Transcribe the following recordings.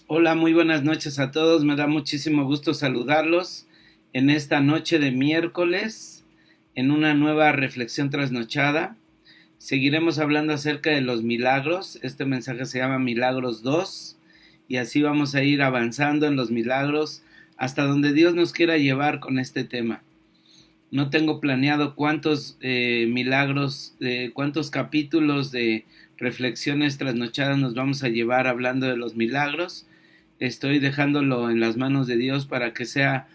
Hola, muy buenas noches a todos. Me da muchísimo gusto saludarlos en esta noche de miércoles, en una nueva reflexión trasnochada. Seguiremos hablando acerca de los milagros. Este mensaje se llama Milagros 2 y así vamos a ir avanzando en los milagros hasta donde Dios nos quiera llevar con este tema. No tengo planeado cuántos milagros, cuántos capítulos de reflexiones trasnochadas nos vamos a llevar hablando de los milagros. Estoy dejándolo en las manos de Dios para que sea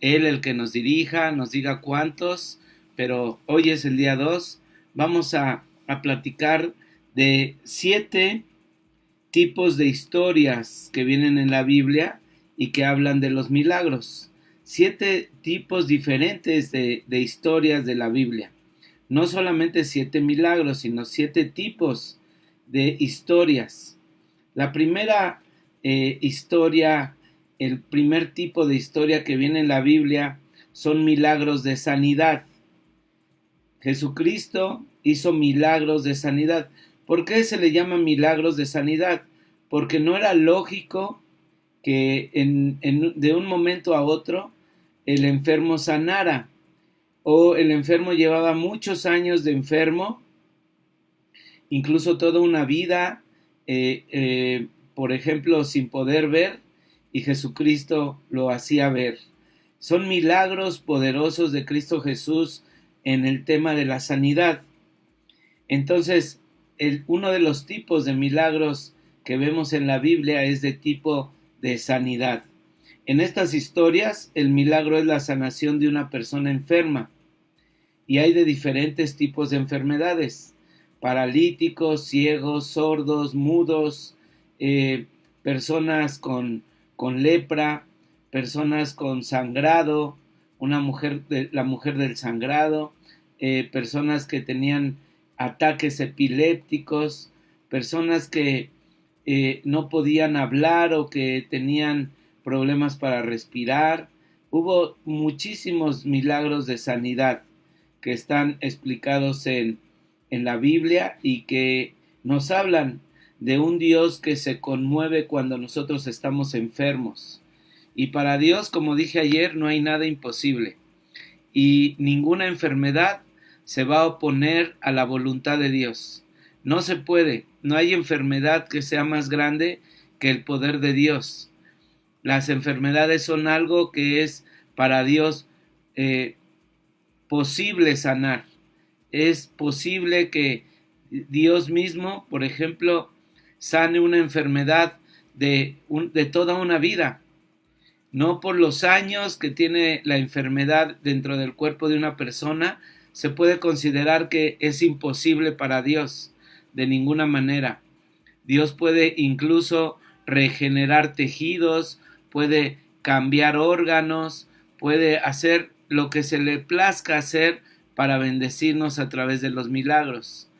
Él el que nos dirija, nos diga cuántos, pero hoy es el día 2. Vamos a platicar de 7 tipos de historias que vienen en la Biblia y que hablan de los milagros. 7 tipos diferentes de historias de la Biblia. No solamente 7 milagros, sino 7 tipos de historias. La primera historia, el primer tipo de historia que viene en la Biblia son milagros de sanidad. Jesucristo hizo milagros de sanidad. ¿Por qué se le llama milagros de sanidad? Porque no era lógico que de un momento a otro el enfermo sanara, o el enfermo llevaba muchos años de enfermo, incluso toda una vida, por ejemplo, sin poder ver, y Jesucristo lo hacía ver. Son milagros poderosos de Cristo Jesús en el tema de la sanidad. Entonces, uno de los tipos de milagros que vemos en la Biblia es de tipo de sanidad. En estas historias, el milagro es la sanación de una persona enferma, y hay de diferentes tipos de enfermedades: paralíticos, ciegos, sordos, mudos, personas con lepra, personas con sangrado, la mujer del sangrado, personas que tenían ataques epilépticos, personas que no podían hablar o que tenían problemas para respirar. Hubo muchísimos milagros de sanidad que están explicados en la Biblia y que nos hablan de un Dios que se conmueve cuando nosotros estamos enfermos. Y para Dios, como dije ayer, no hay nada imposible. Y ninguna enfermedad se va a oponer a la voluntad de Dios. No se puede. No hay enfermedad que sea más grande que el poder de Dios. Las enfermedades son algo que es para Dios posible sanar. Es posible que Dios mismo, por ejemplo, sane una enfermedad de toda una vida. No por los años que tiene la enfermedad dentro del cuerpo de una persona se puede considerar que es imposible para Dios, de ninguna manera. Dios puede incluso regenerar tejidos, puede cambiar órganos, puede hacer lo que se le plazca hacer para bendecirnos a través de los milagros.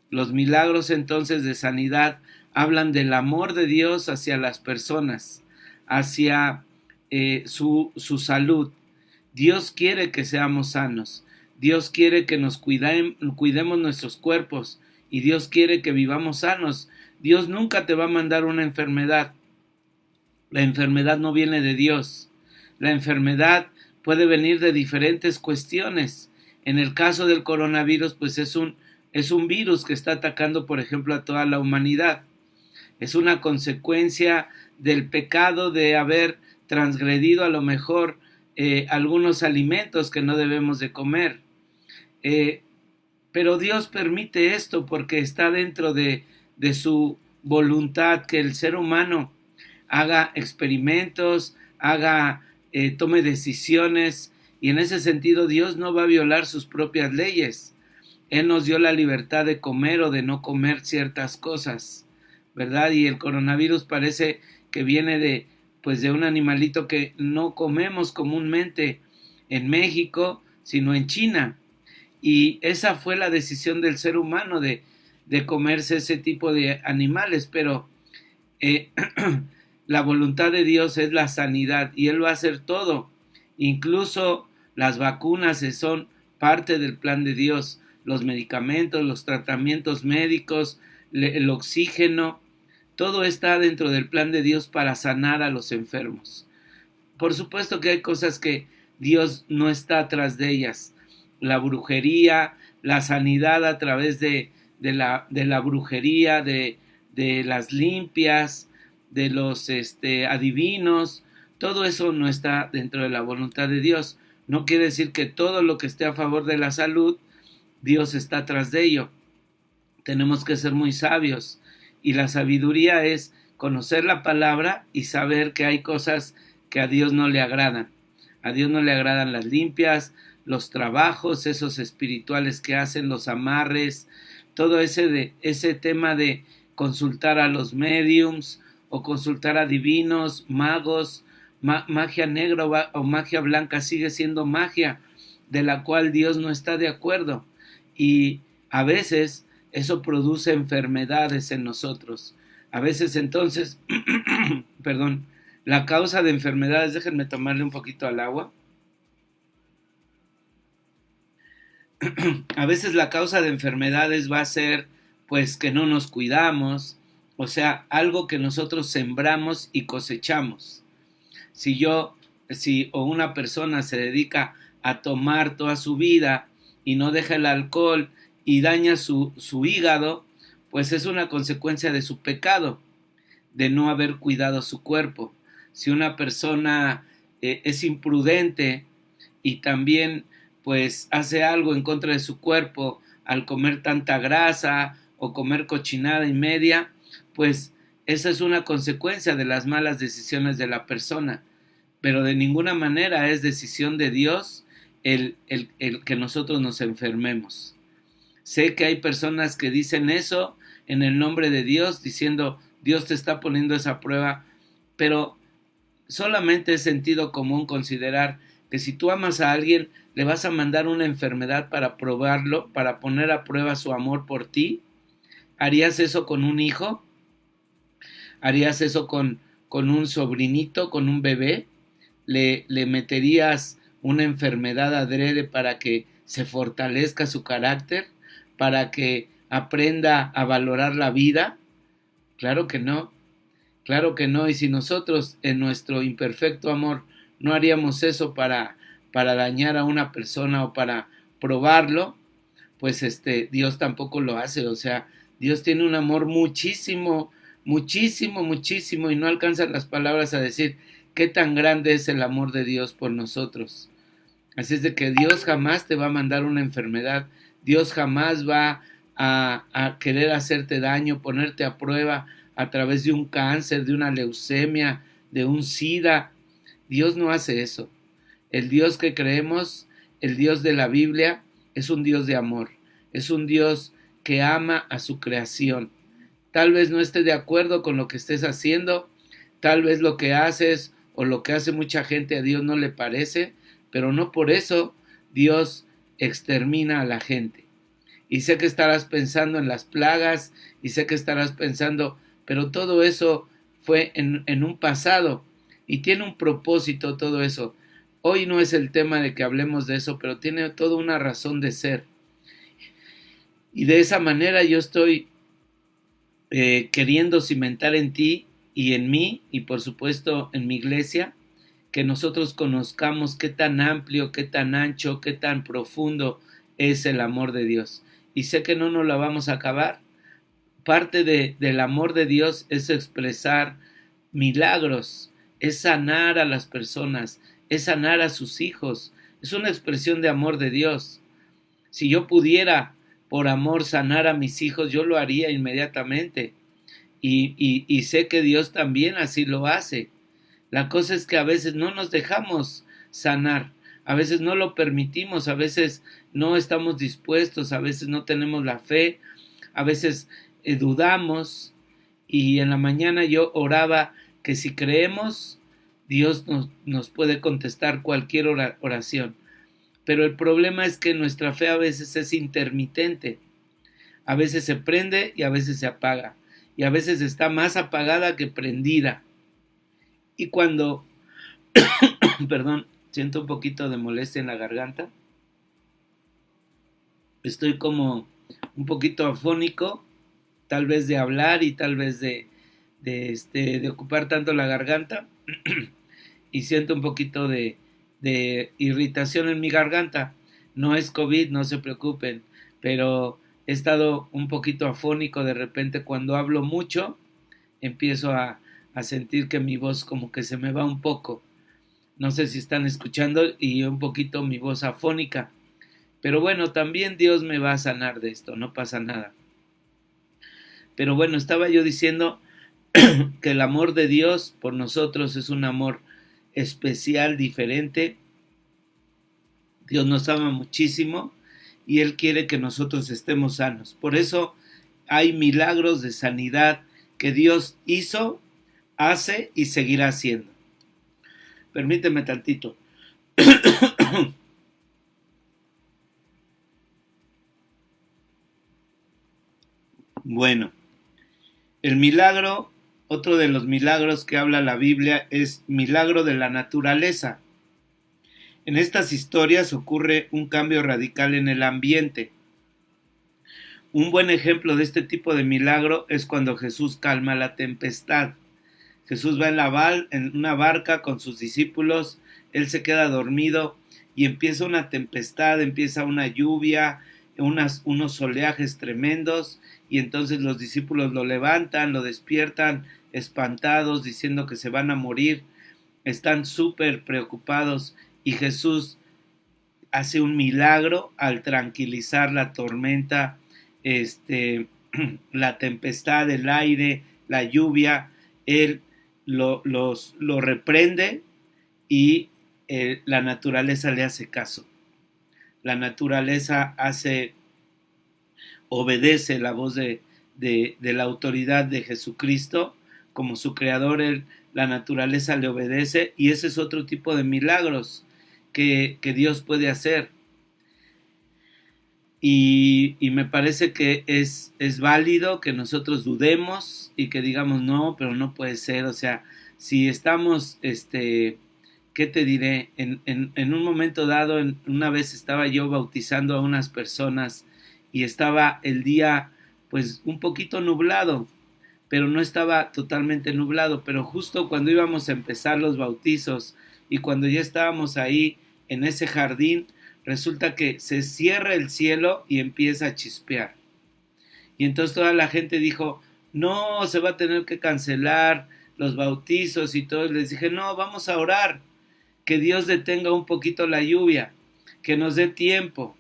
Los milagros entonces de sanidad hablan del amor de Dios hacia las personas, hacia su salud. Dios quiere que seamos sanos. Dios quiere que nos cuidemos nuestros cuerpos, y Dios quiere que vivamos sanos. Dios nunca te va a mandar una enfermedad. La enfermedad no viene de Dios. La enfermedad puede venir de diferentes cuestiones. En el caso del coronavirus, pues es un virus que está atacando, por ejemplo, a toda la humanidad. Es una consecuencia del pecado de haber transgredido a lo mejor algunos alimentos que no debemos de comer. Pero Dios permite esto porque está dentro de su voluntad que el ser humano haga experimentos, tome decisiones, y en ese sentido Dios no va a violar sus propias leyes. Él nos dio la libertad de comer o de no comer ciertas cosas, ¿verdad? Y el coronavirus parece que viene de un animalito que no comemos comúnmente en México, sino en China. Y esa fue la decisión del ser humano de comerse ese tipo de animales, pero eh, la voluntad de Dios es la sanidad y Él va a hacer todo. Incluso las vacunas son parte del plan de Dios, los medicamentos, los tratamientos médicos, el oxígeno, todo está dentro del plan de Dios para sanar a los enfermos. Por supuesto que hay cosas que Dios no está atrás de ellas. La brujería, la sanidad a través de la brujería, de las limpias, de los adivinos, todo eso no está dentro de la voluntad de Dios. No quiere decir que todo lo que esté a favor de la salud, Dios está atrás de ello. Tenemos que ser muy sabios, y la sabiduría es conocer la palabra y saber que hay cosas que a Dios no le agradan. A Dios no le agradan las limpias, los trabajos, esos espirituales que hacen, los amarres, todo ese tema de consultar a los mediums o consultar a divinos, magos, magia negra o magia blanca sigue siendo magia de la cual Dios no está de acuerdo, y a veces eso produce enfermedades en nosotros. A veces entonces, perdón, la causa de enfermedades, déjenme tomarle un poquito al agua. A veces la causa de enfermedades va a ser pues que no nos cuidamos, o sea, algo que nosotros sembramos y cosechamos. Si una persona se dedica a tomar toda su vida y no deja el alcohol y daña su hígado, pues es una consecuencia de su pecado, de no haber cuidado su cuerpo. Si una persona es imprudente y también pues hace algo en contra de su cuerpo al comer tanta grasa o comer cochinada y media, pues esa es una consecuencia de las malas decisiones de la persona, pero de ninguna manera es decisión de Dios el que nosotros nos enfermemos. Sé que hay personas que dicen eso en el nombre de Dios, diciendo Dios te está poniendo esa prueba, pero solamente es sentido común considerar que si tú amas a alguien, le vas a mandar una enfermedad para probarlo, para poner a prueba su amor por ti. ¿Harías eso con un hijo? ¿Harías eso con un sobrinito, con un bebé? ¿Le meterías una enfermedad adrede para que se fortalezca su carácter? ¿Para que aprenda a valorar la vida? Claro que no. Claro que no, y si nosotros en nuestro imperfecto amor no haríamos eso para dañar a una persona o para probarlo, pues Dios tampoco lo hace. O sea, Dios tiene un amor muchísimo, muchísimo, muchísimo, y no alcanzan las palabras a decir qué tan grande es el amor de Dios por nosotros. Así es de que Dios jamás te va a mandar una enfermedad, Dios jamás va a querer hacerte daño, ponerte a prueba a través de un cáncer, de una leucemia, de un SIDA. Dios no hace eso. El Dios que creemos, el Dios de la Biblia, es un Dios de amor, es un Dios que ama a su creación. Tal vez no esté de acuerdo con lo que estés haciendo, tal vez lo que haces o lo que hace mucha gente a Dios no le parece, pero no por eso Dios extermina a la gente. Y sé que estarás pensando en las plagas, y sé que estarás pensando, pero todo eso fue en un pasado y tiene un propósito todo eso. Hoy no es el tema de que hablemos de eso, pero tiene toda una razón de ser. Y de esa manera yo estoy queriendo cimentar en ti y en mí, y por supuesto en mi iglesia, que nosotros conozcamos qué tan amplio, qué tan ancho, qué tan profundo es el amor de Dios. Y sé que no nos la vamos a acabar. Parte del amor de Dios es expresar milagros, es sanar a las personas, es sanar a sus hijos. Es una expresión de amor de Dios. Si yo pudiera, por amor, sanar a mis hijos, yo lo haría inmediatamente. Y sé que Dios también así lo hace. La cosa es que a veces no nos dejamos sanar, a veces no lo permitimos, a veces no estamos dispuestos, a veces no tenemos la fe, a veces dudamos. Y en la mañana yo oraba que si creemos, Dios nos puede contestar cualquier oración. Pero el problema es que nuestra fe a veces es intermitente. A veces se prende y a veces se apaga. Y a veces está más apagada que prendida. Y cuando, perdón, siento un poquito de molestia en la garganta, estoy como un poquito afónico, tal vez de hablar y tal vez de ocupar tanto la garganta y siento un poquito de irritación en mi garganta. No es COVID, no se preocupen, pero he estado un poquito afónico de repente cuando hablo mucho, empiezo a sentir que mi voz como que se me va un poco. No sé si están escuchando y un poquito mi voz afónica. Pero bueno, también Dios me va a sanar de esto, no pasa nada. Pero bueno, estaba yo diciendo que el amor de Dios por nosotros es un amor especial, diferente. Dios nos ama muchísimo y Él quiere que nosotros estemos sanos. Por eso hay milagros de sanidad que Dios hizo, hace y seguirá haciendo. Permíteme tantito. Bueno, el milagro, otro de los milagros que habla la Biblia es milagro de la naturaleza. En estas historias ocurre un cambio radical en el ambiente. Un buen ejemplo de este tipo de milagro es cuando Jesús calma la tempestad. Jesús va en una barca con sus discípulos, él se queda dormido y empieza una tempestad, empieza una lluvia, unos oleajes tremendos, y entonces los discípulos lo levantan, lo despiertan espantados, diciendo que se van a morir, están súper preocupados y Jesús hace un milagro al tranquilizar la tormenta, la tempestad, el aire, la lluvia. Él lo reprende y la naturaleza le hace caso. La naturaleza obedece la voz de la autoridad de Jesucristo. Como su creador, la naturaleza le obedece, y ese es otro tipo de milagros que Dios puede hacer. Y me parece que es válido que nosotros dudemos y que digamos, no, pero no puede ser. O sea, si estamos, ¿qué te diré? En un momento dado, una vez estaba yo bautizando a unas personas y estaba el día pues un poquito nublado, pero no estaba totalmente nublado, pero justo cuando íbamos a empezar los bautizos y cuando ya estábamos ahí en ese jardín, resulta que se cierra el cielo y empieza a chispear. Y entonces toda la gente dijo, no, se va a tener que cancelar los bautizos y todo. Les dije, no, vamos a orar, que Dios detenga un poquito la lluvia, que nos dé tiempo.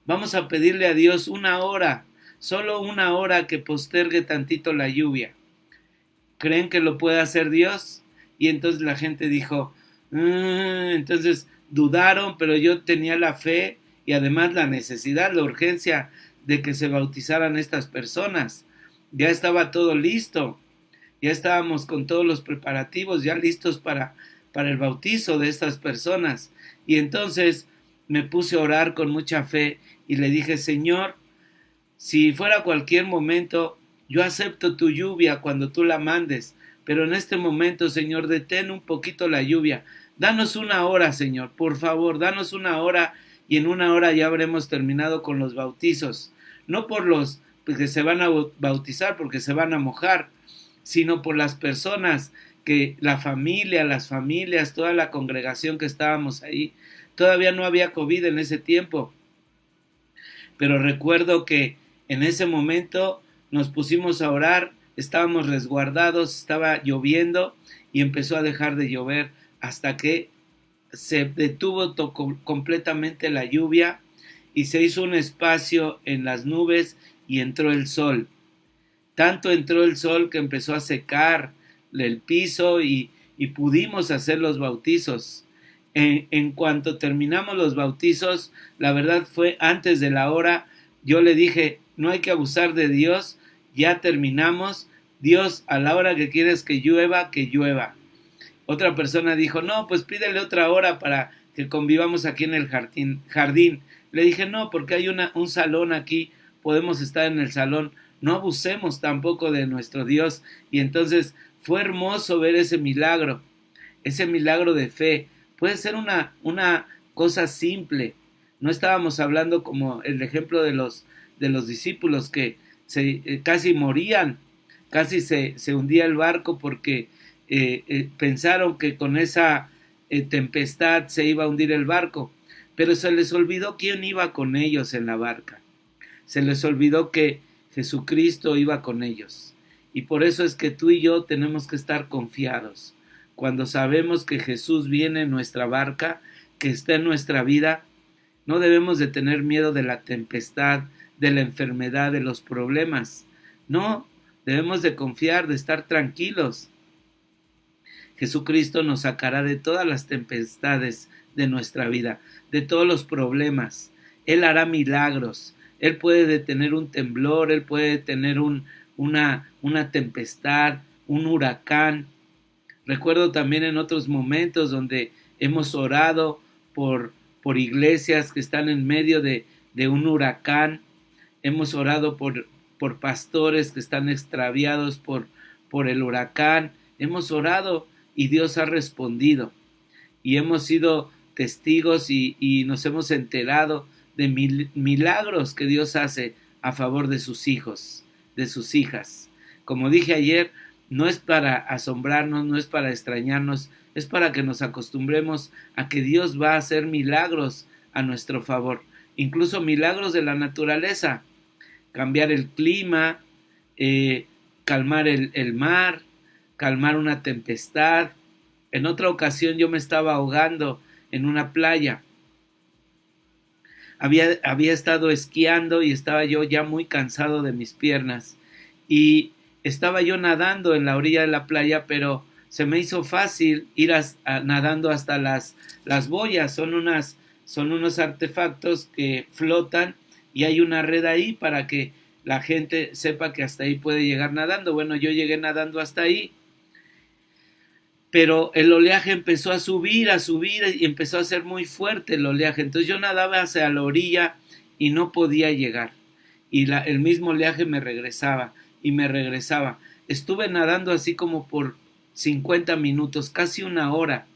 Vamos a pedirle a Dios una hora, solo una hora, que postergue tantito la lluvia. ¿Creen que lo puede hacer Dios? Y entonces la gente dijo, entonces dudaron, pero yo tenía la fe y además la necesidad, la urgencia de que se bautizaran estas personas. Ya estaba todo listo, ya estábamos con todos los preparativos, ya listos para el bautizo de estas personas. Y entonces me puse a orar con mucha fe y le dije, Señor, si fuera cualquier momento, yo acepto tu lluvia cuando tú la mandes, pero en este momento, Señor, detén un poquito la lluvia. Danos una hora, Señor, por favor, danos una hora, y en una hora ya habremos terminado con los bautizos. No por los que se van a bautizar, porque se van a mojar, sino por las personas, que las familias, toda la congregación que estábamos ahí. Todavía no había COVID en ese tiempo, pero recuerdo que en ese momento nos pusimos a orar, estábamos resguardados, estaba lloviendo y empezó a dejar de llover hasta que se detuvo completamente la lluvia y se hizo un espacio en las nubes y entró el sol. Tanto entró el sol que empezó a secar el piso y pudimos hacer los bautizos. En cuanto terminamos los bautizos, la verdad fue antes de la hora. Yo le dije, no hay que abusar de Dios, ya terminamos. Dios, a la hora que quieres que llueva, que llueva. Otra persona dijo, no, pues pídele otra hora para que convivamos aquí en el jardín. Le dije, no, porque hay un salón aquí, podemos estar en el salón. No abusemos tampoco de nuestro Dios. Y entonces fue hermoso ver ese milagro de fe. Puede ser una cosa simple. No estábamos hablando como el ejemplo de los discípulos que casi morían, casi se hundía el barco porque pensaron que con esa tempestad se iba a hundir el barco, pero se les olvidó quién iba con ellos en la barca. Se les olvidó que Jesucristo iba con ellos. Y por eso es que tú y yo tenemos que estar confiados. Cuando sabemos que Jesús viene en nuestra barca, que está en nuestra vida, no debemos de tener miedo de la tempestad, de la enfermedad, de los problemas. No, debemos de confiar, de estar tranquilos. Jesucristo nos sacará de todas las tempestades de nuestra vida, de todos los problemas. Él hará milagros. Él puede detener un temblor, Él puede detener una tempestad, un huracán. Recuerdo también en otros momentos donde hemos orado por iglesias que están en medio de un huracán. Hemos orado por pastores que están extraviados por el huracán. Hemos orado y Dios ha respondido. Y hemos sido testigos y nos hemos enterado de milagros que Dios hace a favor de sus hijos, de sus hijas. Como dije ayer, no es para asombrarnos, no es para extrañarnos, es para que nos acostumbremos a que Dios va a hacer milagros a nuestro favor, incluso milagros de la naturaleza, cambiar el clima, calmar el mar, calmar una tempestad. En otra ocasión yo me estaba ahogando en una playa. Había estado esquiando y estaba yo ya muy cansado de mis piernas y estaba yo nadando en la orilla de la playa, pero se me hizo fácil ir nadando hasta las boyas. Son unos artefactos que flotan y hay una red ahí para que la gente sepa que hasta ahí puede llegar nadando. Bueno, yo llegué nadando hasta ahí, pero el oleaje empezó a subir y empezó a ser muy fuerte el oleaje. Entonces yo nadaba hacia la orilla y no podía llegar. Y el mismo oleaje me regresaba y me regresaba. Estuve nadando así como por 50 minutos, casi una hora.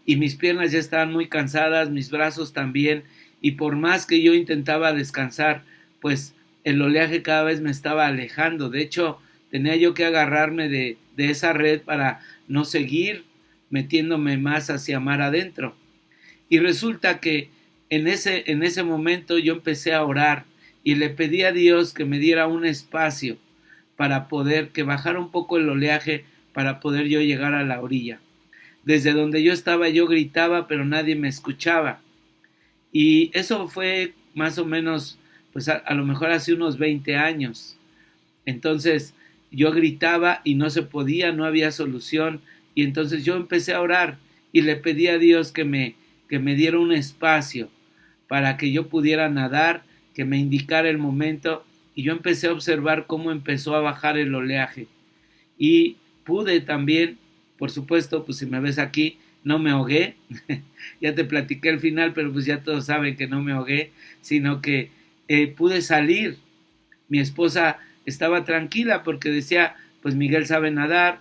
Y mis piernas ya estaban muy cansadas, mis brazos también. Y por más que yo intentaba descansar, pues el oleaje cada vez me estaba alejando. De hecho, tenía yo que agarrarme de esa red para no seguir metiéndome más hacia mar adentro. Y resulta que en ese momento yo empecé a orar y le pedí a Dios que me diera un espacio para poder, que bajara un poco el oleaje para poder yo llegar a la orilla. Desde donde yo estaba yo gritaba, pero nadie me escuchaba. Y eso fue más o menos, pues a lo mejor hace unos 20 años. Entonces yo gritaba y no se podía, no había solución. Y entonces yo empecé a orar y le pedí a Dios que me diera un espacio para que yo pudiera nadar, que me indicara el momento. Y yo empecé a observar cómo empezó a bajar el oleaje. Y pude también, por supuesto, pues si me ves aquí, no me ahogué. Ya te platiqué el final, pero pues ya todos saben que no me ahogué, sino que pude salir. Mi esposa estaba tranquila porque decía, pues Miguel sabe nadar,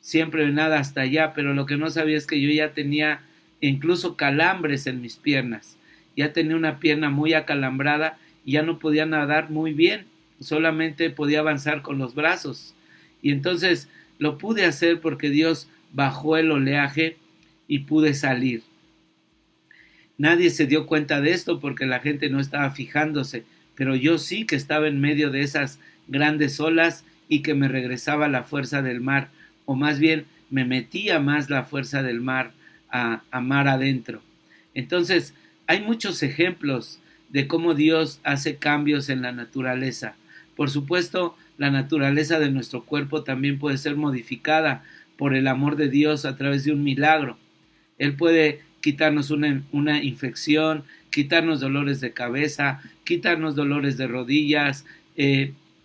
siempre nada hasta allá, pero lo que no sabía es que yo ya tenía incluso calambres en mis piernas. Ya tenía una pierna muy acalambrada y ya no podía nadar muy bien, solamente podía avanzar con los brazos. Y entonces lo pude hacer porque Dios bajó el oleaje y pude salir. Nadie se dio cuenta de esto porque la gente no estaba fijándose, pero yo sí que estaba en medio de esas grandes olas y que me regresaba la fuerza del mar, o más bien me metía más la fuerza del mar a mar adentro. Entonces, hay muchos ejemplos de cómo Dios hace cambios en la naturaleza. Por supuesto, la naturaleza de nuestro cuerpo también puede ser modificada por el amor de Dios a través de un milagro. Él puede quitarnos una infección, quitarnos dolores de cabeza, quitarnos dolores de rodillas.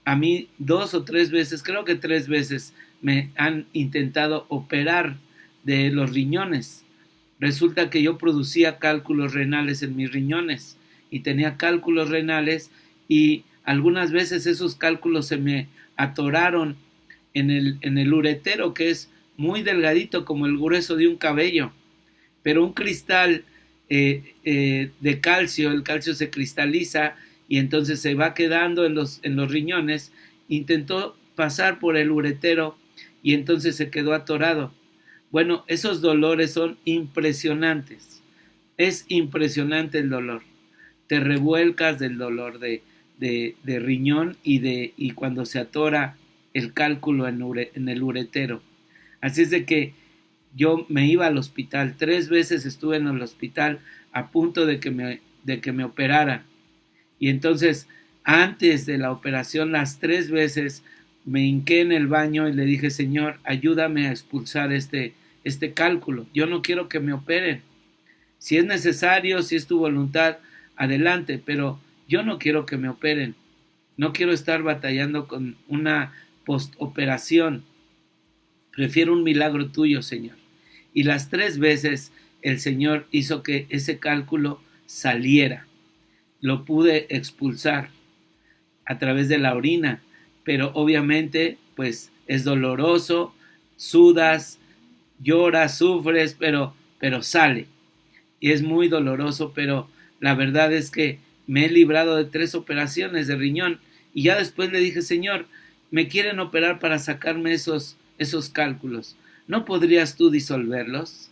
A mí 2 o 3 veces, creo que 3 veces, me han intentado operar de los riñones. Resulta que yo producía cálculos renales en mis riñones y tenía cálculos renales y algunas veces esos cálculos se me atoraron en el uretero, que es muy delgadito como el grueso de un cabello, pero un cristal de calcio, el calcio se cristaliza y entonces se va quedando en los riñones. Intentó pasar por el uretero y entonces se quedó atorado. Bueno, esos dolores son impresionantes. Es impresionante el dolor. Te revuelcas del dolor de riñón y cuando se atora el cálculo en el uretero. Así es de que yo me iba al hospital. 3 veces estuve en el hospital a punto de que me operaran. Y entonces, antes de la operación, las 3 veces me hinqué en el baño y le dije, Señor, ayúdame a expulsar este cálculo. Yo no quiero que me operen. Si es necesario, si es tu voluntad, adelante, pero yo no quiero que me operen. No quiero estar batallando con una postoperación. Prefiero un milagro tuyo, Señor. Y las 3 veces el Señor hizo que ese cálculo saliera. Lo pude expulsar a través de la orina, pero obviamente pues es doloroso, sudas, lloras, sufres, pero sale. Y es muy doloroso, pero la verdad es que me he librado de 3 operaciones de riñón y ya después le dije, Señor, me quieren operar para sacarme esos cálculos. ¿No podrías tú disolverlos?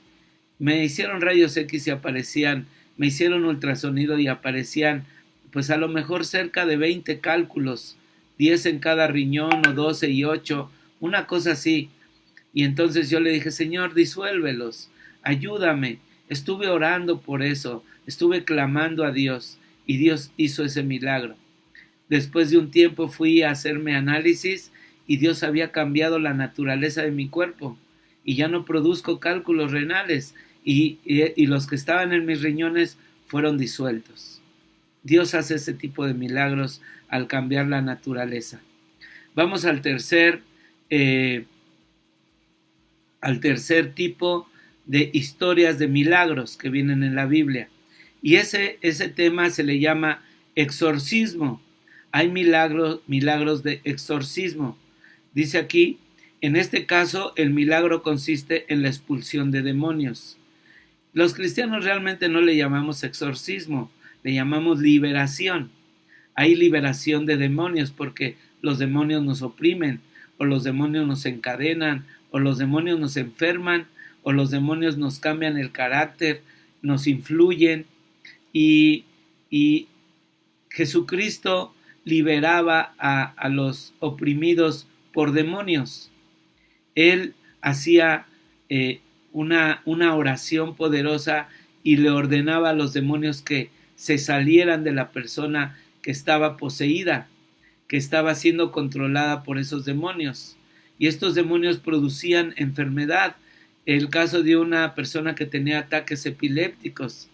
Me hicieron rayos X y aparecían, me hicieron ultrasonido y aparecían pues a lo mejor cerca de 20 cálculos, 10 en cada riñón o 12 y 8, una cosa así. Y entonces yo le dije, Señor, disuélvelos, ayúdame. Estuve orando por eso, estuve clamando a Dios y Dios hizo ese milagro. Después de un tiempo fui a hacerme análisis y Dios había cambiado la naturaleza de mi cuerpo y ya no produzco cálculos renales y los que estaban en mis riñones fueron disueltos. Dios hace ese tipo de milagros al cambiar la naturaleza. Vamos al tercer tipo de historias de milagros que vienen en la Biblia. Y ese tema se le llama exorcismo. Hay milagros de exorcismo. Dice aquí, en este caso, el milagro consiste en la expulsión de demonios. Los cristianos realmente no le llamamos exorcismo, le llamamos liberación. Hay liberación de demonios porque los demonios nos oprimen, o los demonios nos encadenan, o los demonios nos enferman, o los demonios nos cambian el carácter, nos influyen. Y Jesucristo liberaba a los oprimidos por demonios. Él hacía una oración poderosa y le ordenaba a los demonios que se salieran de la persona que estaba poseída, que estaba siendo controlada por esos demonios. Y estos demonios producían enfermedad. El caso de una persona que tenía ataques epilépticos,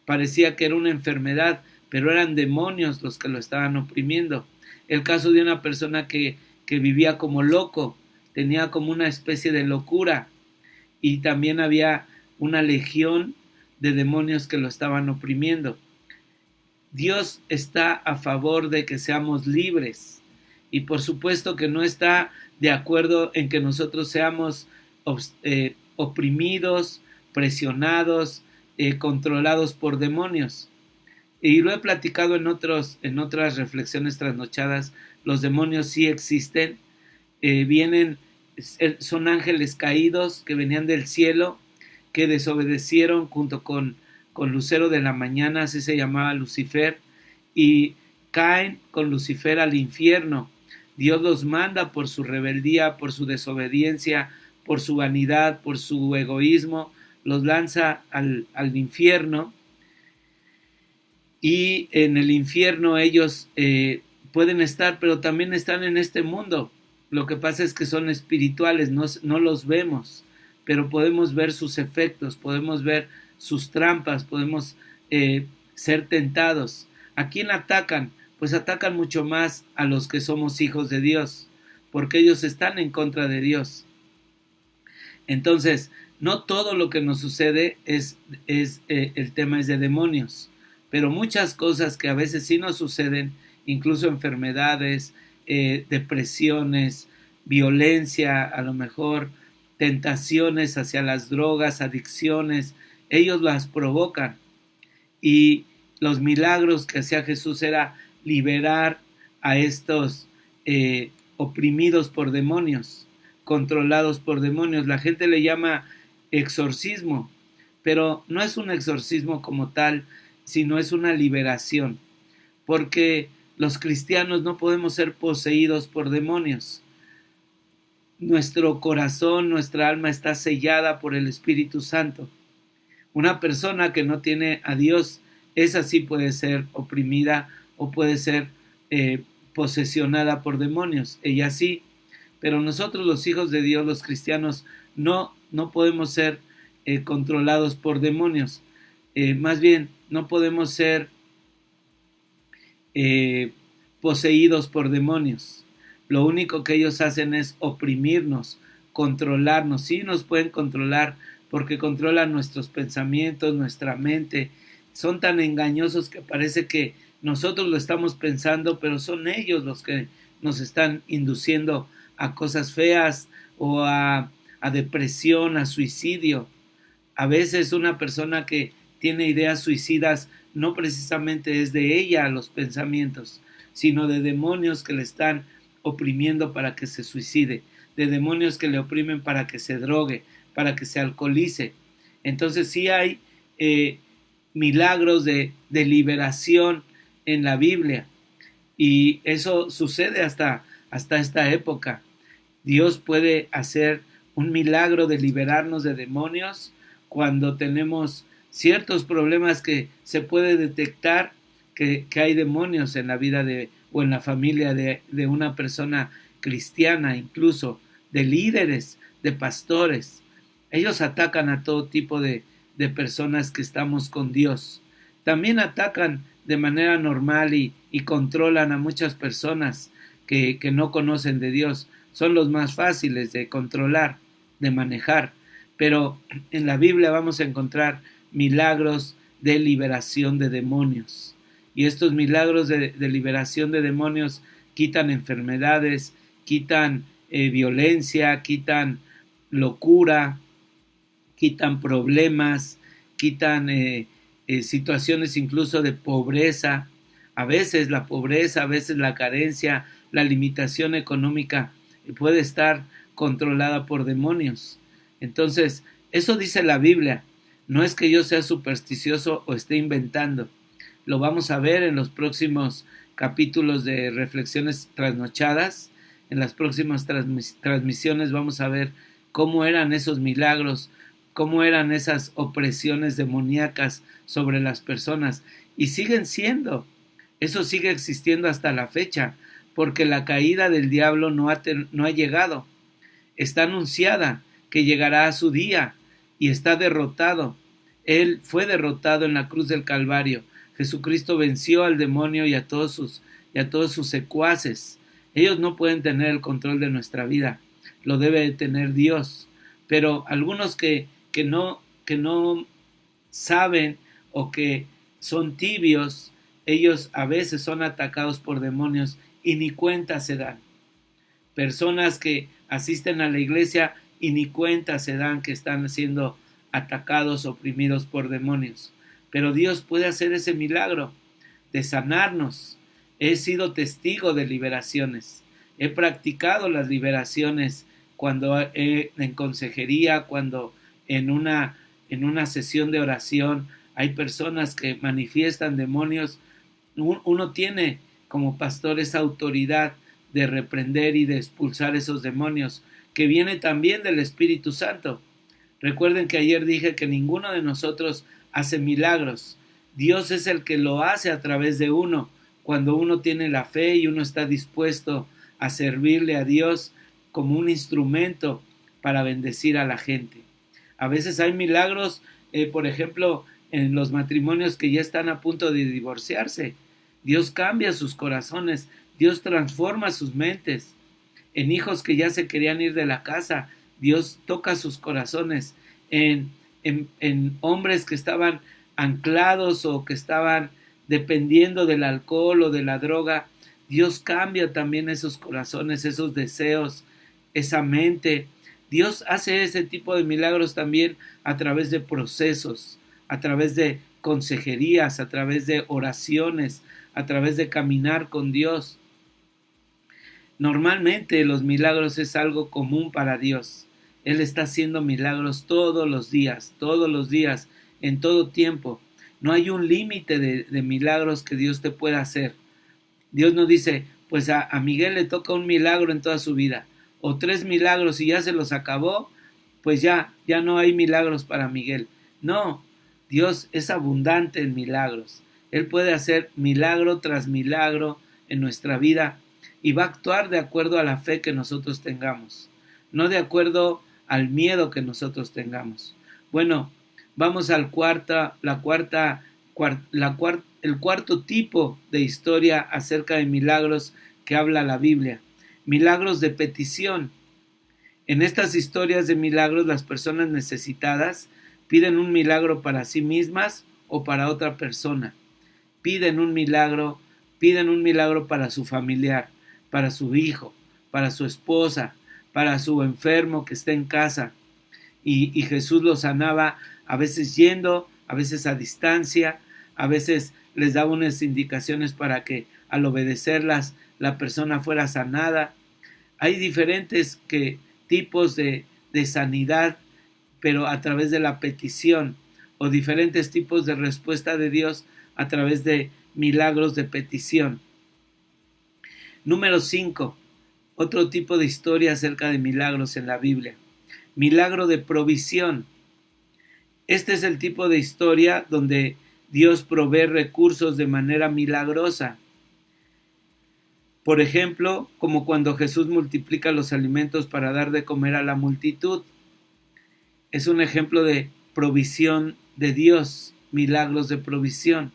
parecía que era una enfermedad, pero eran demonios los que lo estaban oprimiendo. El caso de una persona que vivía como loco, tenía como una especie de locura, y también había una legión de demonios que lo estaban oprimiendo. Dios está a favor de que seamos libres y por supuesto que no está de acuerdo en que nosotros seamos oprimidos, presionados, controlados por demonios. Y lo he platicado en otras reflexiones trasnochadas. Los demonios sí existen, son ángeles caídos que venían del cielo, que desobedecieron junto con Lucero de la mañana, así se llamaba Lucifer, y caen con Lucifer al infierno. Dios los manda por su rebeldía, por su desobediencia, por su vanidad, por su egoísmo, los lanza al infierno, y en el infierno ellos pueden estar, pero también están en este mundo. Lo que pasa es que son espirituales, no los vemos, pero podemos ver sus efectos, podemos ver sus trampas, podemos ser tentados. ¿A quién atacan? Pues atacan mucho más a los que somos hijos de Dios, porque ellos están en contra de Dios. Entonces, no todo lo que nos sucede el tema es de demonios, pero muchas cosas que a veces sí nos suceden, incluso enfermedades, depresiones, violencia, a lo mejor tentaciones hacia las drogas, adicciones, ellos las provocan. Y los milagros que hacía Jesús era liberar a estos oprimidos por demonios, controlados por demonios. La gente le llama exorcismo, pero no es un exorcismo como tal, sino es una liberación, porque los cristianos no podemos ser poseídos por demonios. Nuestro corazón, nuestra alma está sellada por el Espíritu Santo. Una persona que no tiene a Dios, esa sí puede ser oprimida o puede ser posesionada por demonios, ella sí, pero nosotros los hijos de Dios, los cristianos, no podemos ser controlados por demonios, más bien no podemos ser poseídos por demonios. Lo único que ellos hacen es oprimirnos, controlarnos. Sí nos pueden controlar porque controlan nuestros pensamientos, nuestra mente. Son tan engañosos que parece que nosotros lo estamos pensando, pero son ellos los que nos están induciendo a cosas feas o a depresión, a suicidio. A veces una persona que tiene ideas suicidas no precisamente es de ella los pensamientos, sino de demonios que le están oprimiendo para que se suicide, de demonios que le oprimen para que se drogue, para que se alcoholice. Entonces sí hay milagros de liberación en la Biblia, y eso sucede hasta esta época. Dios puede hacer un milagro de liberarnos de demonios cuando tenemos ciertos problemas que se puede detectar que hay demonios en la vida o en la familia de una persona cristiana, incluso de líderes, de pastores. Ellos atacan a todo tipo de personas que estamos con Dios. También atacan de manera normal y controlan a muchas personas que no conocen de Dios. Son los más fáciles de controlar, de manejar. Pero en la Biblia vamos a encontrar milagros de liberación de demonios. Y estos milagros de liberación de demonios quitan enfermedades, quitan violencia, quitan locura, quitan problemas, quitan situaciones incluso de pobreza. A veces la pobreza, a veces la carencia, la limitación económica puede estar controlada por demonios. Entonces, eso dice la Biblia. No es que yo sea supersticioso o esté inventando. Lo vamos a ver en los próximos capítulos de Reflexiones Trasnochadas. En las próximas transmisiones vamos a ver cómo eran esos milagros, cómo eran esas opresiones demoníacas sobre las personas. Y siguen siendo. Eso sigue existiendo hasta la fecha, porque la caída del diablo no ha llegado. Está anunciada que llegará a su día y está derrotado. Él fue derrotado en la cruz del Calvario. Jesucristo venció al demonio y a todos sus secuaces. Ellos no pueden tener el control de nuestra vida, lo debe tener Dios. Pero algunos que no saben o que son tibios, ellos a veces son atacados por demonios y ni cuenta se dan. Personas que asisten a la iglesia y ni cuenta se dan que están siendo atacados, oprimidos por demonios. Pero Dios puede hacer ese milagro de sanarnos. He sido testigo de liberaciones. He practicado las liberaciones cuando en consejería, cuando en una sesión de oración hay personas que manifiestan demonios. Uno tiene como pastor esa autoridad de reprender y de expulsar esos demonios, que viene también del Espíritu Santo. Recuerden que ayer dije que ninguno de nosotros hace milagros. Dios es el que lo hace a través de uno, cuando uno tiene la fe y uno está dispuesto a servirle a Dios como un instrumento para bendecir a la gente. A veces hay milagros, por ejemplo, en los matrimonios que ya están a punto de divorciarse. Dios cambia sus corazones, Dios transforma sus mentes. En hijos que ya se querían ir de la casa, Dios toca sus corazones. En hombres que estaban anclados o que estaban dependiendo del alcohol o de la droga, Dios cambia también esos corazones, esos deseos, esa mente. Dios hace ese tipo de milagros también a través de procesos, a través de consejerías, a través de oraciones, a través de caminar con Dios. Normalmente los milagros es algo común para Dios. Él está haciendo milagros todos los días, en todo tiempo. No hay un límite de milagros que Dios te pueda hacer. Dios no dice, pues a Miguel le toca un milagro en toda su vida, o 3 milagros y ya se los acabó, pues ya no hay milagros para Miguel. No, Dios es abundante en milagros. Él puede hacer milagro tras milagro en nuestra vida y va a actuar de acuerdo a la fe que nosotros tengamos, no de acuerdo al miedo que nosotros tengamos. Bueno, vamos al el cuarto tipo de historia acerca de milagros que habla la Biblia. Milagros de petición. En estas historias de milagros, las personas necesitadas piden un milagro para sí mismas o para otra persona. Piden un milagro para su familiar, para su hijo, para su esposa, para su enfermo que está en casa. Y Jesús los sanaba, a veces yendo, a veces a distancia, a veces les daba unas indicaciones para que al obedecerlas la persona fuera sanada. Hay diferentes tipos de sanidad, pero a través de la petición, o diferentes tipos de respuesta de Dios a través de milagros de petición. Número 5. Otro tipo de historia acerca de milagros en la Biblia. Milagro de provisión. Este es el tipo de historia donde Dios provee recursos de manera milagrosa. Por ejemplo, como cuando Jesús multiplica los alimentos para dar de comer a la multitud. Es un ejemplo de provisión de Dios, milagros de provisión.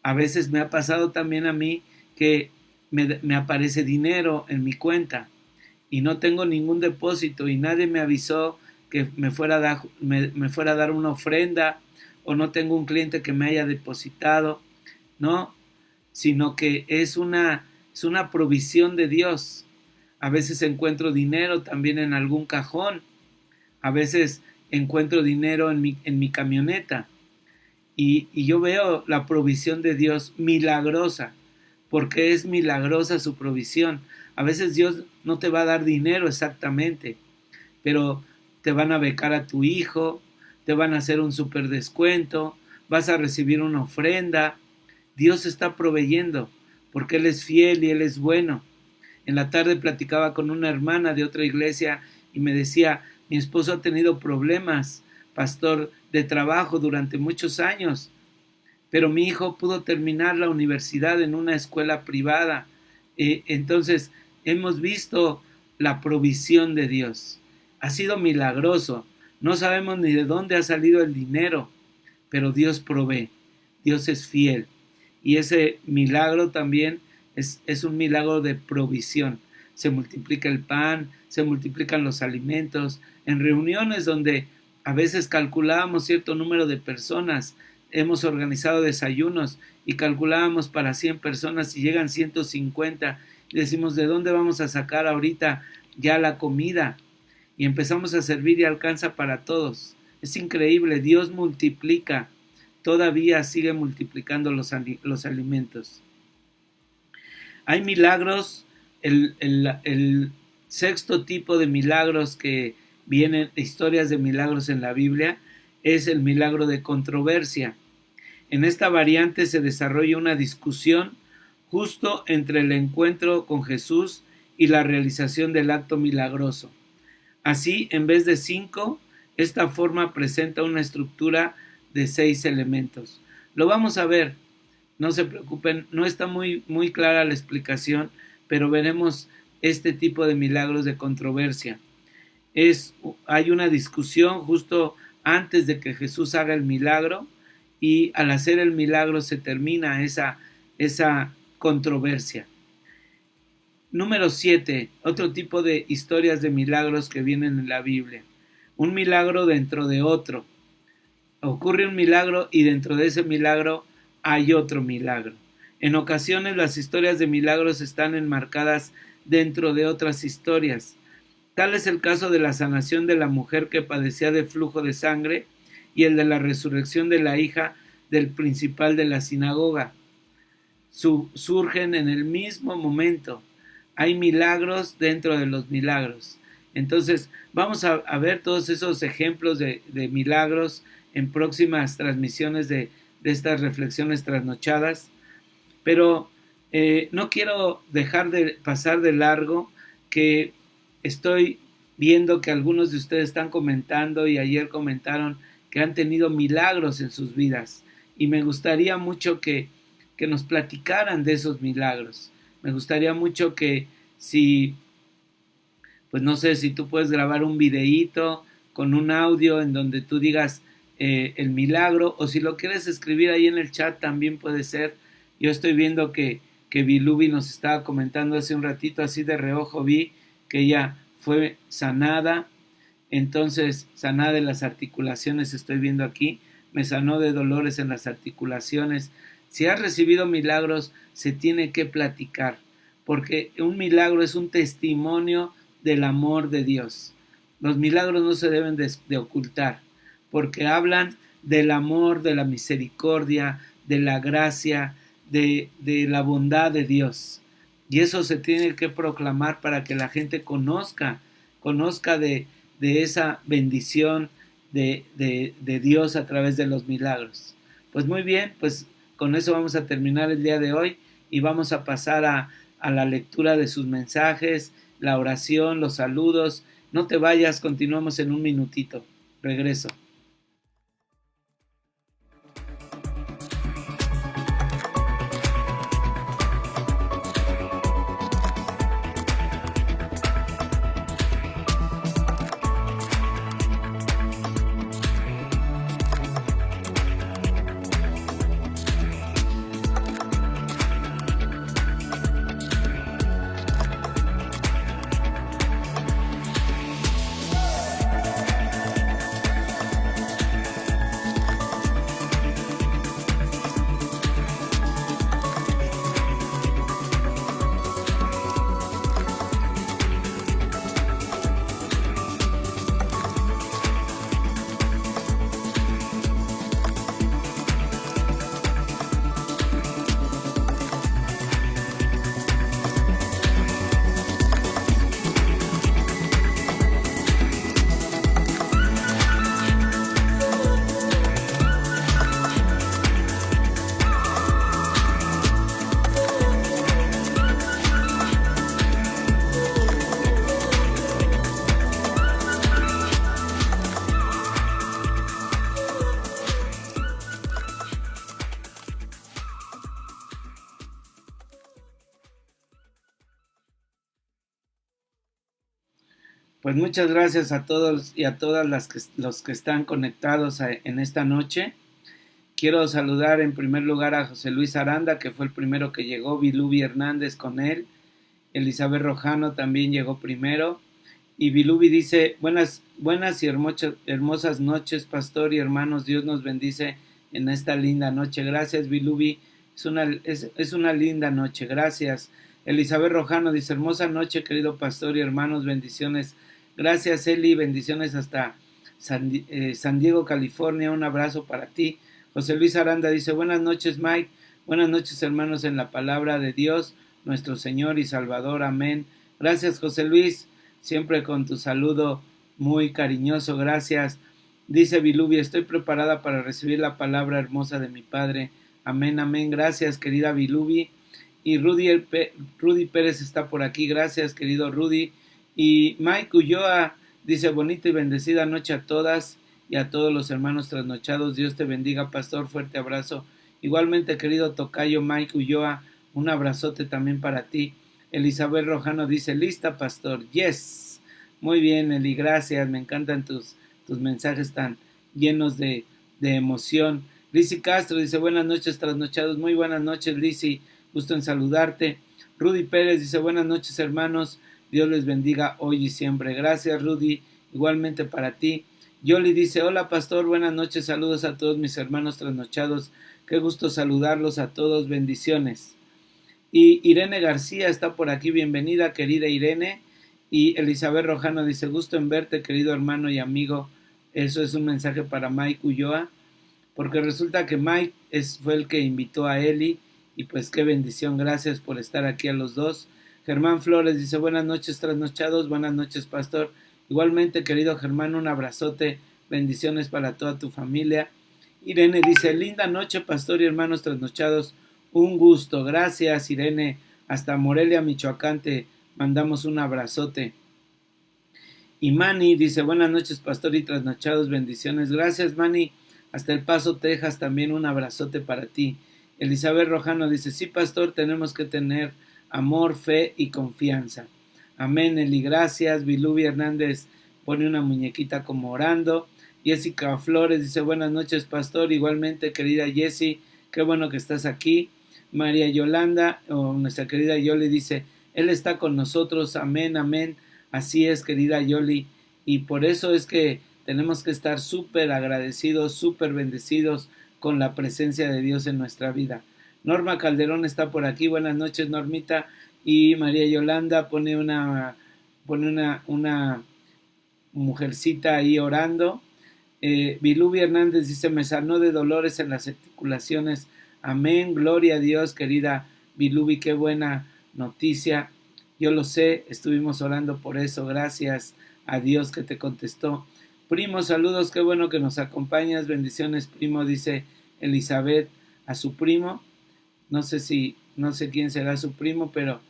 A veces me ha pasado también a mí que me aparece dinero en mi cuenta y no tengo ningún depósito y nadie me avisó que me fuera a dar una ofrenda, o no tengo un cliente que me haya depositado, no, sino que es una provisión de Dios. A veces encuentro dinero también en algún cajón, a veces encuentro dinero en mi camioneta, y yo veo la provisión de Dios milagrosa, porque es milagrosa su provisión. A veces Dios no te va a dar dinero exactamente, pero te van a becar a tu hijo, te van a hacer un super descuento, vas a recibir una ofrenda. Dios está proveyendo porque Él es fiel y Él es bueno. En la tarde platicaba con una hermana de otra iglesia y me decía, mi esposo ha tenido problemas, pastor, de trabajo durante muchos años, pero mi hijo pudo terminar la universidad en una escuela privada. Entonces hemos visto la provisión de Dios. Ha sido milagroso. No sabemos ni de dónde ha salido el dinero, pero Dios provee. Dios es fiel. Y ese milagro también es un milagro de provisión. Se multiplica el pan, se multiplican los alimentos. En reuniones donde a veces calculábamos cierto número de personas, hemos organizado desayunos y calculábamos para 100 personas y llegan 150 y decimos, ¿de dónde vamos a sacar ahorita ya la comida? Y empezamos a servir y alcanza para todos. Es increíble, Dios multiplica, todavía sigue multiplicando los alimentos. Hay milagros, el sexto tipo de milagros que vienen, historias de milagros en la Biblia, es el milagro de controversia. En esta variante se desarrolla una discusión justo entre el encuentro con Jesús y la realización del acto milagroso. Así, en vez de 5, esta forma presenta una estructura de 6 elementos. Lo vamos a ver, no se preocupen, no está muy clara la explicación, pero veremos este tipo de milagros de controversia. Hay una discusión justo antes de que Jesús haga el milagro, y al hacer el milagro se termina esa controversia. Número 7, otro tipo de historias de milagros que vienen en la Biblia. Un milagro dentro de otro. Ocurre un milagro y dentro de ese milagro hay otro milagro. En ocasiones las historias de milagros están enmarcadas dentro de otras historias. Tal es el caso de la sanación de la mujer que padecía de flujo de sangre y el de la resurrección de la hija del principal de la sinagoga. Surgen en el mismo momento. hay milagros dentro de los milagros. Entonces, vamos a ver todos esos ejemplos de milagros en próximas transmisiones de estas reflexiones trasnochadas. Pero no quiero dejar de pasar de largo que estoy viendo que algunos de ustedes están comentando y ayer comentaron que han tenido milagros en sus vidas. Y me gustaría mucho que nos platicaran de esos milagros. Me gustaría mucho que pues no sé, si tú puedes grabar un videíto con un audio en donde tú digas el milagro, o si lo quieres escribir ahí en el chat también puede ser. Yo estoy viendo que Vilubi nos estaba comentando hace un ratito, así de reojo vi que ella fue sanada, entonces sanada de las articulaciones, estoy viendo aquí, me sanó de dolores en las articulaciones. Si has recibido milagros, se tiene que platicar, porque un milagro es un testimonio del amor de Dios. Los milagros no se deben de ocultar, porque hablan del amor, de la misericordia, de la gracia, de la bondad de Dios. Y eso se tiene que proclamar para que la gente conozca de esa bendición de Dios a través de los milagros. Pues muy bien, pues con eso vamos a terminar el día de hoy y vamos a pasar a la lectura de sus mensajes, la oración, los saludos. No te vayas, continuamos en un minutito. Regreso. Pues muchas gracias a todos y a todas los que están conectados en esta noche. Quiero saludar en primer lugar a José Luis Aranda, que fue el primero que llegó, Vilubi Hernández con él, Elizabeth Rojano también llegó primero, y Vilubi dice, buenas y hermosas noches, pastor y hermanos, Dios nos bendice en esta linda noche. Gracias, Vilubi, es una linda noche, gracias. Elizabeth Rojano dice, hermosa noche, querido pastor y hermanos, bendiciones. Gracias, Eli, bendiciones hasta San Diego, California, un abrazo para ti. José Luis Aranda dice, buenas noches, Mike, buenas noches, hermanos, en la palabra de Dios, nuestro Señor y Salvador, amén. Gracias, José Luis, siempre con tu saludo muy cariñoso, gracias. Dice Vilubi, estoy preparada para recibir la palabra hermosa de mi Padre, amén, amén. Gracias, querida Vilubi. Y Rudy Pérez está por aquí, gracias, querido Rudy. Y Mike Ulloa dice, bonita y bendecida noche a todas y a todos los hermanos trasnochados. Dios te bendiga, pastor, fuerte abrazo. Igualmente, querido tocayo Mike Ulloa, un abrazote también para ti. Elizabeth Rojano dice, lista, pastor, yes. Muy bien, Eli, gracias, me encantan tus mensajes tan llenos de emoción. Lizzy Castro dice, buenas noches, trasnochados. Muy buenas noches, Lizzy, gusto en saludarte. Rudy Pérez dice, buenas noches, hermanos, Dios les bendiga hoy y siempre. Gracias, Rudy, igualmente para ti. Yoli dice, hola, pastor, buenas noches, saludos a todos mis hermanos trasnochados, qué gusto saludarlos a todos, bendiciones. Y Irene García está por aquí, bienvenida, querida Irene. Y Elizabeth Rojano dice, gusto en verte, querido hermano y amigo. Eso es un mensaje para Mike Ulloa, porque resulta que Mike fue el que invitó a Eli, y pues qué bendición, gracias por estar aquí a los dos. Germán Flores dice, buenas noches trasnochados, buenas noches pastor. Igualmente, querido Germán, un abrazote, bendiciones para toda tu familia. Irene dice, linda noche pastor y hermanos trasnochados, un gusto. Gracias Irene, hasta Morelia, Michoacán te mandamos un abrazote. Y Manny dice, buenas noches pastor y trasnochados, bendiciones. Gracias Manny, hasta El Paso, Texas, también un abrazote para ti. Elizabeth Rojano dice, sí pastor, tenemos que tener amor, fe y confianza. Amén, Eli, gracias. Vilubi Hernández pone una muñequita como orando. Jessica Flores dice, buenas noches pastor, igualmente querida Jessie, qué bueno que estás aquí. María Yolanda, o nuestra querida Yoli, dice, Él está con nosotros, amén, amén. Así es, querida Yoli, y por eso es que tenemos que estar súper agradecidos, súper bendecidos con la presencia de Dios en nuestra vida. Norma Calderón está por aquí, buenas noches Normita, y María Yolanda pone una mujercita ahí orando. Vilubi Hernández dice, me sanó de dolores en las articulaciones, amén, gloria a Dios, querida Vilubi, qué buena noticia. Yo lo sé, estuvimos orando por eso, gracias a Dios que te contestó. Primo, saludos, qué bueno que nos acompañas, bendiciones, primo, dice Elizabeth a su primo. No sé quién será su primo, pero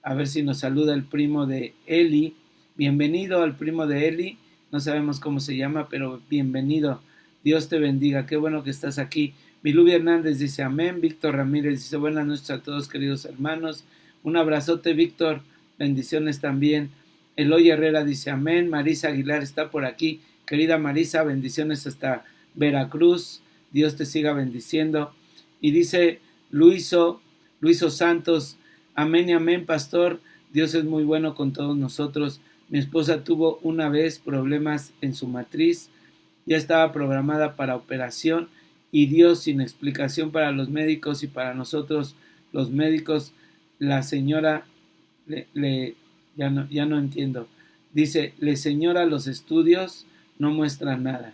a ver si nos saluda el primo de Eli. Bienvenido al primo de Eli, no sabemos cómo se llama, pero bienvenido. Dios te bendiga, qué bueno que estás aquí. Vilubi Hernández dice amén. Víctor Ramírez dice buenas noches a todos queridos hermanos. Un abrazote Víctor, bendiciones también. Eloy Herrera dice amén. Marisa Aguilar está por aquí. Querida Marisa, bendiciones hasta Veracruz. Dios te siga bendiciendo. Y dice Luiso Santos, amén y amén pastor. Dios es muy bueno con todos nosotros. Mi esposa tuvo una vez problemas en su matriz. Ya estaba programada para operación y Dios sin explicación para los médicos y para nosotros los médicos, la señora ya no entiendo. Dice, señora, los estudios no muestran nada.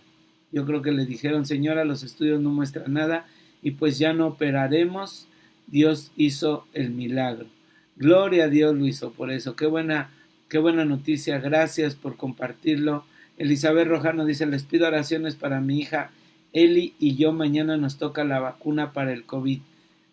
Yo creo que le dijeron, señora, los estudios no muestran nada y pues ya no operaremos. Dios hizo el milagro. Gloria a Dios lo hizo por eso. Qué buena noticia. Gracias por compartirlo. Elizabeth Rojano dice, les pido oraciones para mi hija Eli y yo, mañana nos toca la vacuna para el COVID.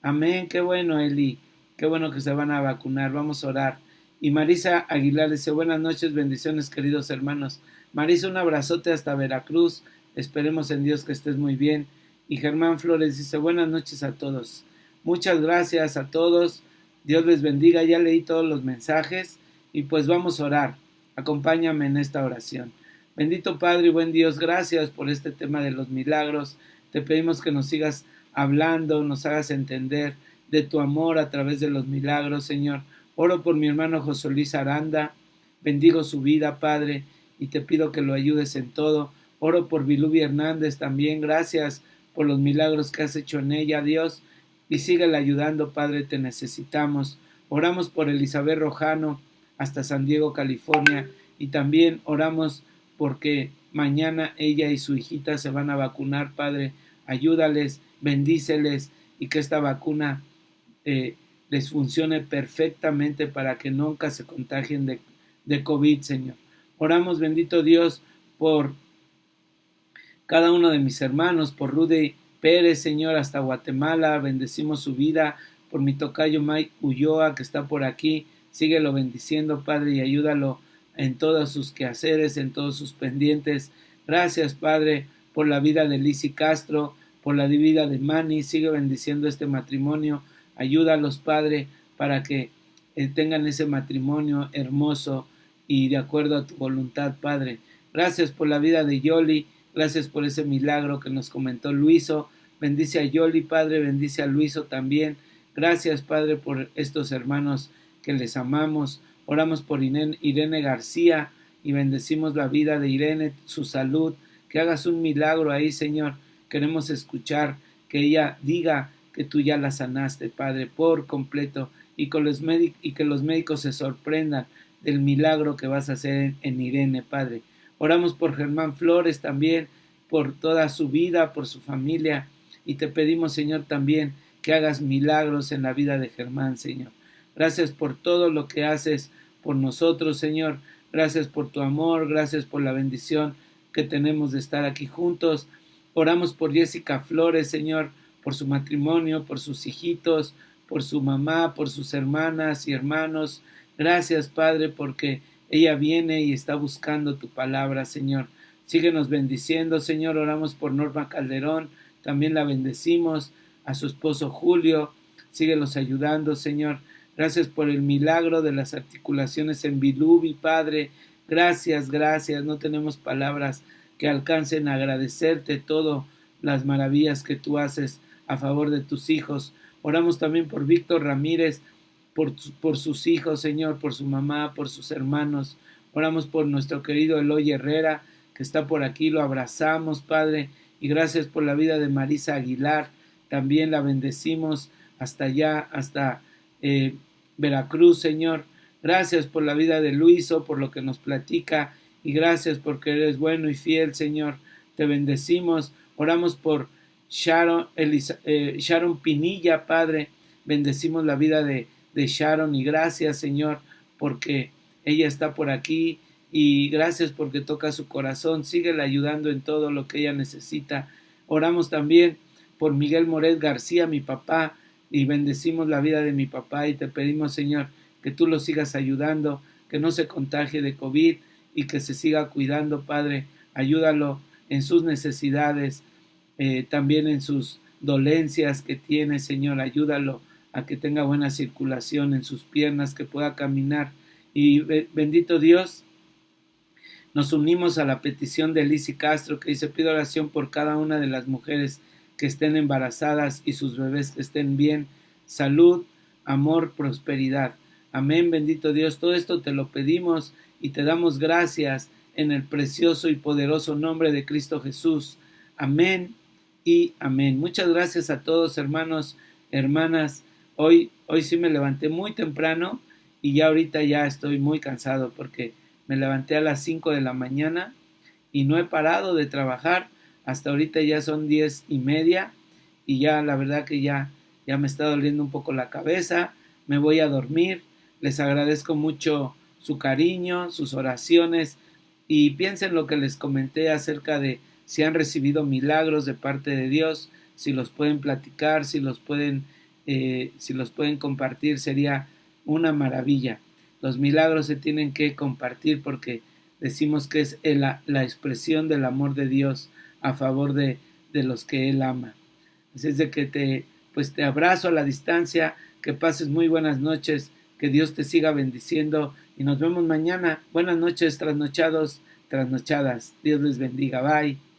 Amén, qué bueno Eli, qué bueno que se van a vacunar, vamos a orar. Y Marisa Aguilar dice, buenas noches, bendiciones queridos hermanos. Marisa, un abrazote hasta Veracruz, esperemos en Dios que estés muy bien. Y Germán Flores dice, buenas noches a todos. Muchas gracias a todos, Dios les bendiga, ya leí todos los mensajes y pues vamos a orar. Acompáñame en esta oración. Bendito Padre y buen Dios, gracias por este tema de los milagros. Te pedimos que nos sigas hablando, nos hagas entender de tu amor a través de los milagros, Señor. Oro por mi hermano José Luis Aranda, bendigo su vida, Padre, y te pido que lo ayudes en todo. Oro por Vilubi Hernández también, gracias por los milagros que has hecho en ella, Dios, y síguela ayudando, Padre, te necesitamos. Oramos por Elizabeth Rojano hasta San Diego, California, y también oramos porque mañana ella y su hijita se van a vacunar, Padre, ayúdales, bendíceles y que esta vacuna les funcione perfectamente para que nunca se contagien de COVID, Señor. Oramos, bendito Dios, por cada uno de mis hermanos, por Rudy Pérez, Señor, hasta Guatemala, bendecimos su vida, por mi tocayo Mike Ulloa, que está por aquí, síguelo bendiciendo, Padre, y ayúdalo en todos sus quehaceres, en todos sus pendientes. Gracias, Padre, por la vida de Lizzy Castro, por la vida de Manny, sigue bendiciendo este matrimonio, ayúdalos, Padre, para que tengan ese matrimonio hermoso y de acuerdo a tu voluntad, Padre. Gracias por la vida de Yoli, gracias por ese milagro que nos comentó Luiso. Bendice a Yoli, Padre, bendice a Luiso también. Gracias, Padre, por estos hermanos que les amamos. Oramos por Irene García y bendecimos la vida de Irene, su salud. Que hagas un milagro ahí, Señor. Queremos escuchar que ella diga que tú ya la sanaste, Padre, por completo. Y que los médicos se sorprendan del milagro que vas a hacer en Irene, Padre. Oramos por Germán Flores también, por toda su vida, por su familia. Y te pedimos, Señor, también que hagas milagros en la vida de Germán, Señor. Gracias por todo lo que haces por nosotros, Señor. Gracias por tu amor, gracias por la bendición que tenemos de estar aquí juntos. Oramos por Jessica Flores, Señor, por su matrimonio, por sus hijitos, por su mamá, por sus hermanas y hermanos. Gracias, Padre, porque ella viene y está buscando tu palabra, Señor. Síguenos bendiciendo, Señor. Oramos por Norma Calderón, también la bendecimos, a su esposo Julio. Síguelos ayudando, Señor. Gracias por el milagro de las articulaciones en Bilubi, Padre. Gracias, gracias. No tenemos palabras que alcancen a agradecerte todas las maravillas que tú haces a favor de tus hijos. Oramos también por Víctor Ramírez, por sus hijos, Señor, por su mamá, por sus hermanos. Oramos por nuestro querido Eloy Herrera, que está por aquí, lo abrazamos, Padre, y gracias por la vida de Marisa Aguilar. También la bendecimos hasta allá, hasta Veracruz, Señor. Gracias por la vida de Luiso, por lo que nos platica, y gracias porque eres bueno y fiel, Señor. Te bendecimos. Oramos por Sharon Pinilla, Padre. Bendecimos la vida de Sharon, y gracias, Señor, porque ella está por aquí, y gracias porque toca su corazón. Síguela ayudando en todo lo que ella necesita. Oramos también por Miguel Moret García, mi papá, y bendecimos la vida de mi papá, y te pedimos, Señor, que tú lo sigas ayudando, que no se contagie de COVID y que se siga cuidando, Padre. Ayúdalo en sus necesidades, también en sus dolencias que tiene, Señor. Ayúdalo a que tenga buena circulación en sus piernas, que pueda caminar. Y bendito Dios, nos unimos a la petición de Lizzy Castro, que dice: pido oración por cada una de las mujeres que estén embarazadas y sus bebés que estén bien, salud, amor, prosperidad. Amén, bendito Dios. Todo esto te lo pedimos y te damos gracias en el precioso y poderoso nombre de Cristo Jesús. Amén y amén. Muchas gracias a todos, hermanos, hermanas. Hoy sí me levanté muy temprano, y ya ahorita ya estoy muy cansado porque me levanté a las 5 de la mañana y no he parado de trabajar. Hasta ahorita ya son 10:30, y ya la verdad que ya me está doliendo un poco la cabeza. Me voy a dormir. Les agradezco mucho su cariño, sus oraciones, y piensen lo que les comenté acerca de si han recibido milagros de parte de Dios, si los pueden platicar, si los pueden compartir, sería una maravilla. Los milagros se tienen que compartir porque decimos que es la expresión del amor de Dios a favor de los que Él ama. Así es de que te abrazo a la distancia, que pases muy buenas noches, que Dios te siga bendiciendo, y nos vemos mañana. Buenas noches, trasnochados, trasnochadas. Dios les bendiga. Bye.